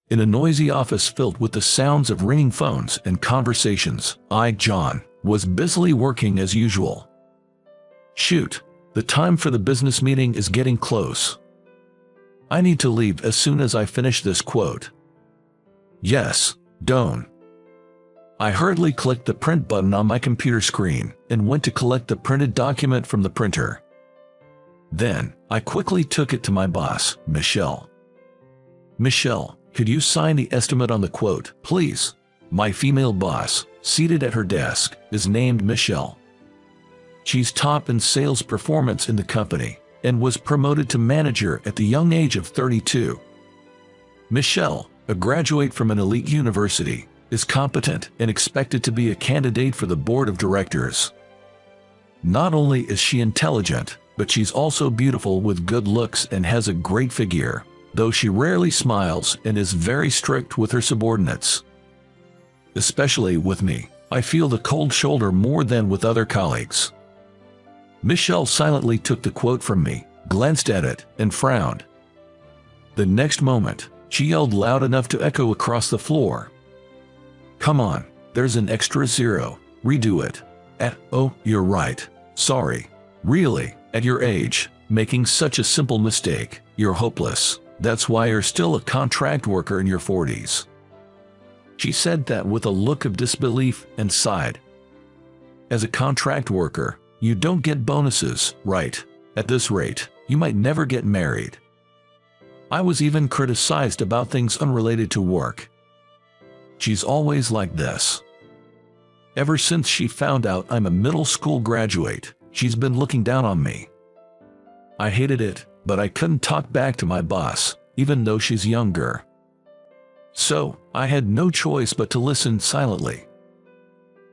In a noisy office filled with the sounds of ringing phones and conversations, I, John, was busily working as usual. Shoot, the time for the business meeting is getting close. I need to leave as soon as I finish this quote. Yes, don't. I hurriedly clicked the print button on my computer screen and went to collect the printed document from the printer. Then, I quickly took it to my boss, Michelle. Michelle, could you sign the estimate on the quote, please? My female boss, seated at her desk, is named Michelle. She's top in sales performance in the company and was promoted to manager at the young age of 32. Michelle, a graduate from an elite university, is competent and expected to be a candidate for the board of directors. Not only is she intelligent, but she's also beautiful with good looks and has a great figure, though she rarely smiles and is very strict with her subordinates. Especially with me, I feel the cold shoulder more than with other colleagues. Michelle silently took the quote from me, glanced at it, and frowned. The next moment, she yelled loud enough to echo across the floor. Come on, there's an extra zero, redo it. Oh, you're right, sorry. Really, at your age, making such a simple mistake, you're hopeless. That's why you're still a contract worker in your 40s. She said that with a look of disbelief and sighed. As a contract worker, you don't get bonuses, right? At this rate, you might never get married. I was even criticized about things unrelated to work. She's always like this. Ever since she found out I'm a middle school graduate, she's been looking down on me. I hated it, but I couldn't talk back to my boss, even though she's younger. So, I had no choice but to listen silently.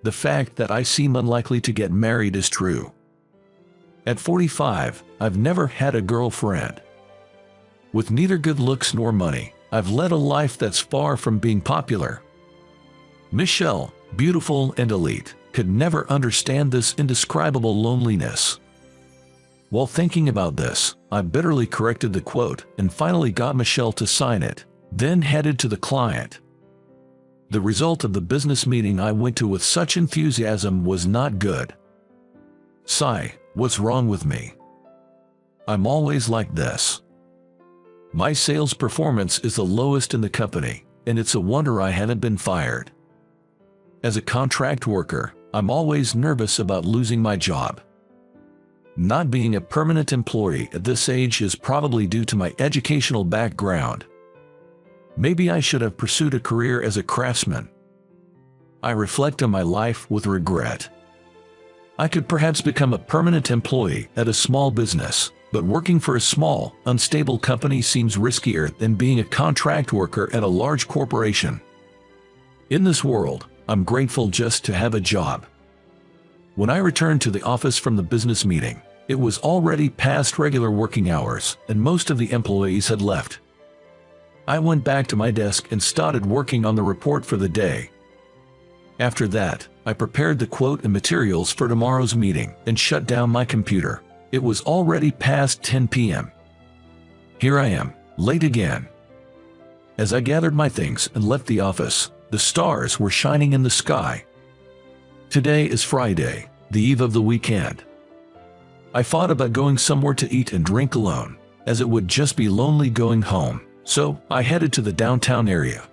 The fact that I seem unlikely to get married is true. At 45, I've never had a girlfriend. With neither good looks nor money, I've led a life that's far from being popular. Michelle, beautiful and elite, could never understand this indescribable loneliness. While thinking about this, I bitterly corrected the quote and finally got Michelle to sign it, then headed to the client. The result of the business meeting I went to with such enthusiasm was not good. Sigh, what's wrong with me? I'm always like this. My sales performance is the lowest in the company, and it's a wonder I haven't been fired. As a contract worker, I'm always nervous about losing my job. Not being a permanent employee at this age is probably due to my educational background. Maybe I should have pursued a career as a craftsman. I reflect on my life with regret. I could perhaps become a permanent employee at a small business, but working for a small, unstable company seems riskier than being a contract worker at a large corporation. In this world, I'm grateful just to have a job. When I returned to the office from the business meeting, it was already past regular working hours, and most of the employees had left. I went back to my desk and started working on the report for the day. After that, I prepared the quote and materials for tomorrow's meeting and shut down my computer. It was already past 10 p.m. Here I am, late again. As I gathered my things and left the office, the stars were shining in the sky. Today is Friday, the eve of the weekend. I thought about going somewhere to eat and drink alone, as it would just be lonely going home, so I headed to the downtown area.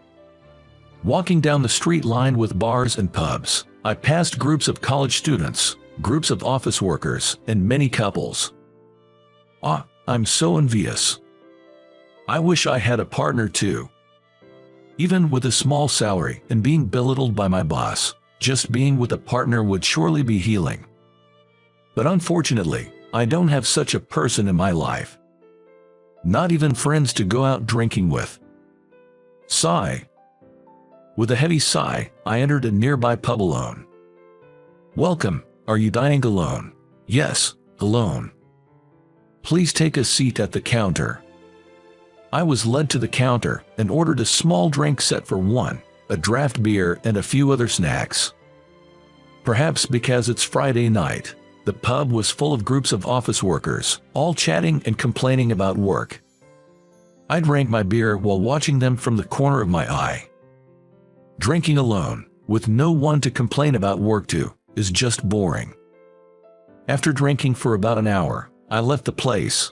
Walking down the street lined with bars and pubs, I passed groups of college students, groups of office workers, and many couples. I'm so envious. I wish I had a partner too. Even with a small salary and being belittled by my boss, just being with a partner would surely be healing. But unfortunately, I don't have such a person in my life. Not even friends to go out drinking with. Sigh. With a heavy sigh, I entered a nearby pub alone. Welcome, are you dining alone? Yes, alone. Please take a seat at the counter. I was led to the counter and ordered a small drink set for one, a draft beer and a few other snacks. Perhaps because it's Friday night, the pub was full of groups of office workers, all chatting and complaining about work. I drank my beer while watching them from the corner of my eye. Drinking alone, with no one to complain about work to, is just boring. After drinking for about an hour, I left the place.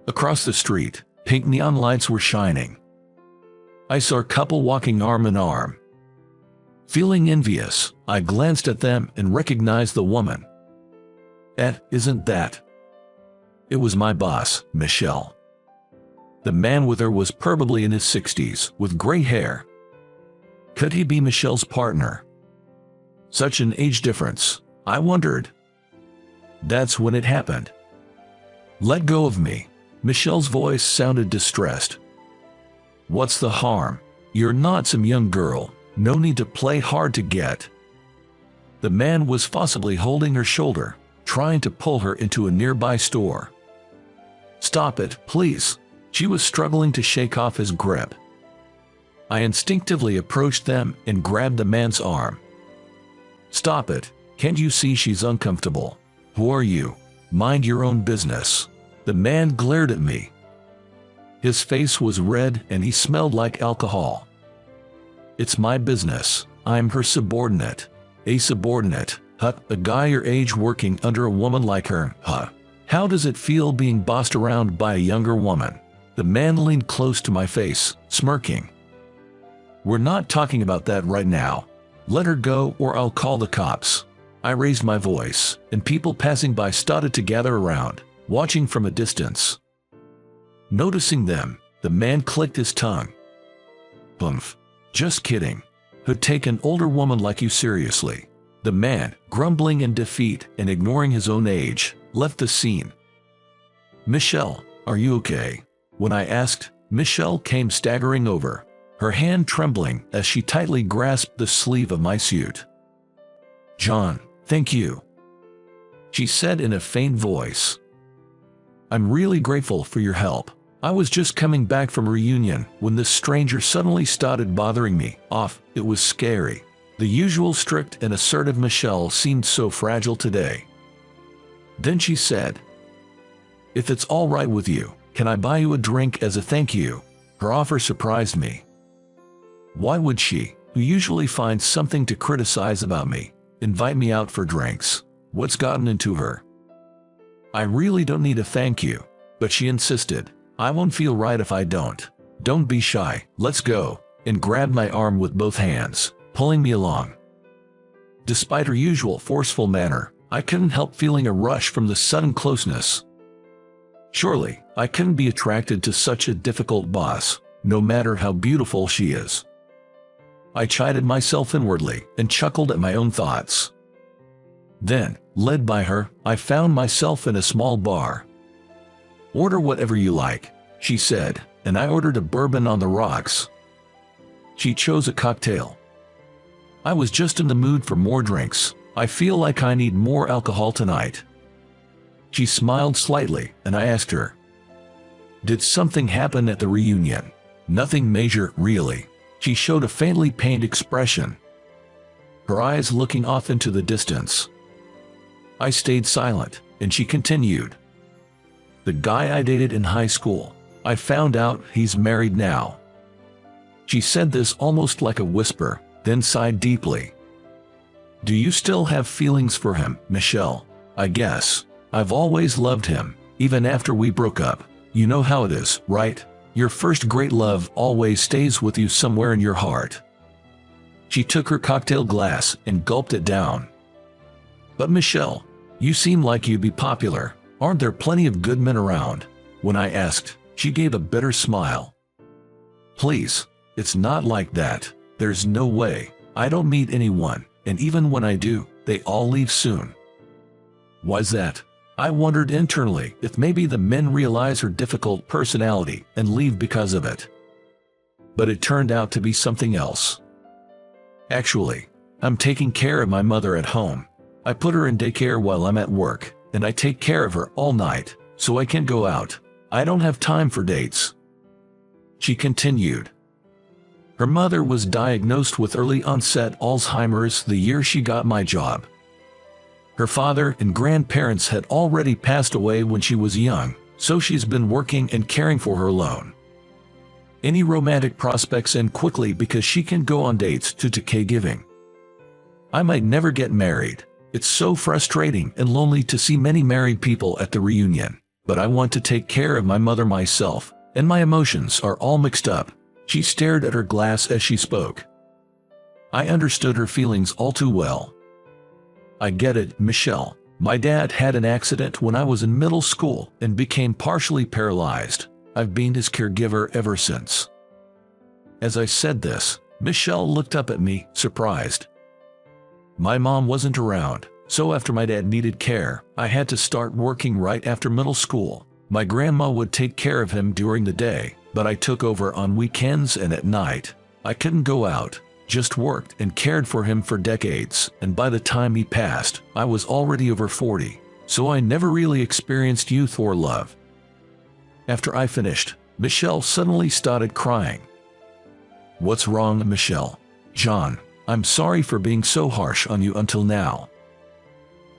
Across the street, pink neon lights were shining. I saw a couple walking arm in arm. Feeling envious, I glanced at them and recognized the woman. Isn't that? It was my boss, Michelle. The man with her was probably in his 60s, with gray hair. Could he be Michelle's partner? Such an age difference, I wondered. That's when it happened. Let go of me. Michelle's voice sounded distressed. What's the harm? You're not some young girl. No need to play hard to get. The man was forcibly holding her shoulder, trying to pull her into a nearby store. Stop it, please. She was struggling to shake off his grip. I instinctively approached them and grabbed the man's arm. Stop it. Can't you see she's uncomfortable? Who are you? Mind your own business. The man glared at me. His face was red and he smelled like alcohol. It's my business. I'm her subordinate. A subordinate, huh? A guy your age working under a woman like her, huh? How does it feel being bossed around by a younger woman? The man leaned close to my face, smirking. We're not talking about that right now. Let her go or I'll call the cops. I raised my voice, and people passing by started to gather around, watching from a distance. Noticing them, the man clicked his tongue. Humph. Just kidding. Who'd take an older woman like you seriously? The man, grumbling in defeat and ignoring his own age, left the scene. Michelle, are you okay? When I asked, Michelle came staggering over, her hand trembling as she tightly grasped the sleeve of my suit. John, thank you, she said in a faint voice. I'm really grateful for your help. I was just coming back from a reunion when this stranger suddenly started bothering me. It was scary. The usual strict and assertive Michelle seemed so fragile today. Then she said, if it's all right with you, can I buy you a drink as a thank you? Her offer surprised me. Why would she, who usually finds something to criticize about me, invite me out for drinks? What's gotten into her? I really don't need a thank you, but she insisted. I won't feel right if I don't. Don't be shy, let's go, and grabbed my arm with both hands, pulling me along. Despite her usual forceful manner, I couldn't help feeling a rush from the sudden closeness. Surely, I couldn't be attracted to such a difficult boss, no matter how beautiful she is. I chided myself inwardly and chuckled at my own thoughts. Then, led by her, I found myself in a small bar. Order whatever you like, she said, and I ordered a bourbon on the rocks. She chose a cocktail. I was just in the mood for more drinks. I feel like I need more alcohol tonight. She smiled slightly, and I asked her, did something happen at the reunion? Nothing major, really. She showed a faintly pained expression, her eyes looking off into the distance. I stayed silent, and she continued. The guy I dated in high school, I found out he's married now. She said this almost like a whisper, then sighed deeply. Do you still have feelings for him, Michelle? I guess. I've always loved him, even after we broke up. You know how it is, right? Your first great love always stays with you somewhere in your heart. She took her cocktail glass and gulped it down. But Michelle, you seem like you'd be popular. Aren't there plenty of good men around? When I asked, she gave a bitter smile. Please, it's not like that. There's no way. I don't meet anyone, and even when I do, they all leave soon. Why's that? I wondered internally if maybe the men realize her difficult personality and leave because of it. But it turned out to be something else. Actually, I'm taking care of my mother at home. I put her in daycare while I'm at work, and I take care of her all night, so I can't go out. I don't have time for dates. She continued. Her mother was diagnosed with early-onset Alzheimer's the year she got my job. Her father and grandparents had already passed away when she was young, so she's been working and caring for her alone. Any romantic prospects end quickly because she can go on dates due to caregiving. I might never get married. It's so frustrating and lonely to see many married people at the reunion, but I want to take care of my mother myself, and my emotions are all mixed up. She stared at her glass as she spoke. I understood her feelings all too well. I get it, Michelle. My dad had an accident when I was in middle school and became partially paralyzed. I've been his caregiver ever since. As I said this, Michelle looked up at me, surprised. My mom wasn't around, so after my dad needed care, I had to start working right after middle school. My grandma would take care of him during the day, but I took over on weekends and at night. I couldn't go out, just worked and cared for him for decades, and by the time he passed, I was already over 40, so I never really experienced youth or love. After I finished, Michelle suddenly started crying. What's wrong, Michelle? John, I'm sorry for being so harsh on you until now.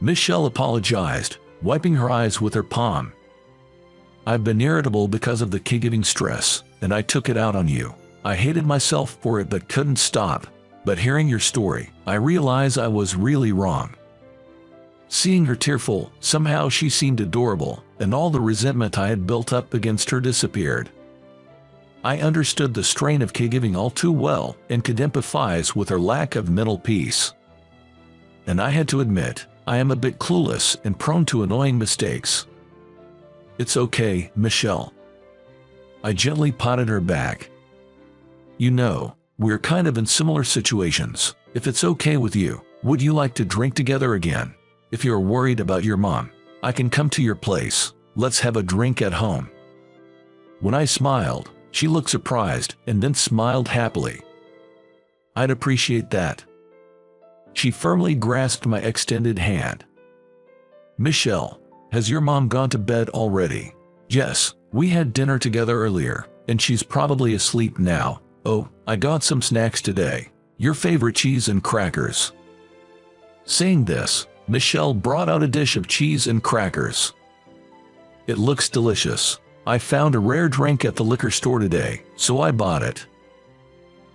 Michelle apologized, wiping her eyes with her palm. I've been irritable because of the caregiving stress, and I took it out on you. I hated myself for it but couldn't stop. But hearing your story, I realize I was really wrong. Seeing her tearful, somehow she seemed adorable, and all the resentment I had built up against her disappeared. I understood the strain of caregiving all too well and could empathize with her lack of mental peace. And I had to admit, I am a bit clueless and prone to annoying mistakes. It's okay, Michelle. I gently patted her back. You know, we're kind of in similar situations. If it's okay with you, would you like to drink together again? If you're worried about your mom, I can come to your place. Let's have a drink at home. When I smiled, she looked surprised and then smiled happily. I'd appreciate that. She firmly grasped my extended hand. Michelle, has your mom gone to bed already? Yes, we had dinner together earlier, and she's probably asleep now. Oh, I got some snacks today. Your favorite cheese and crackers. Saying this, Michelle brought out a dish of cheese and crackers. It looks delicious. I found a rare drink at the liquor store today, so I bought it.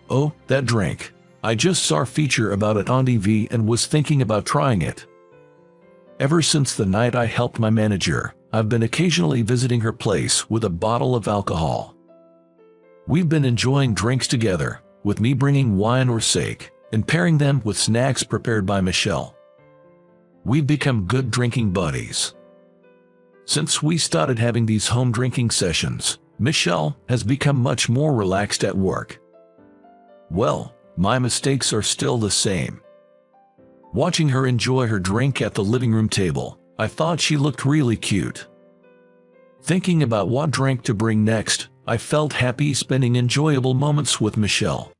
Oh, that drink. I just saw a feature about it on TV and was thinking about trying it. Ever since the night I helped my manager, I've been occasionally visiting her place with a bottle of alcohol. We've been enjoying drinks together, with me bringing wine or sake, and pairing them with snacks prepared by Michelle. We've become good drinking buddies. Since we started having these home drinking sessions, Michelle has become much more relaxed at work. Well, my mistakes are still the same. Watching her enjoy her drink at the living room table, I thought she looked really cute. Thinking about what drink to bring next, I felt happy spending enjoyable moments with Michelle.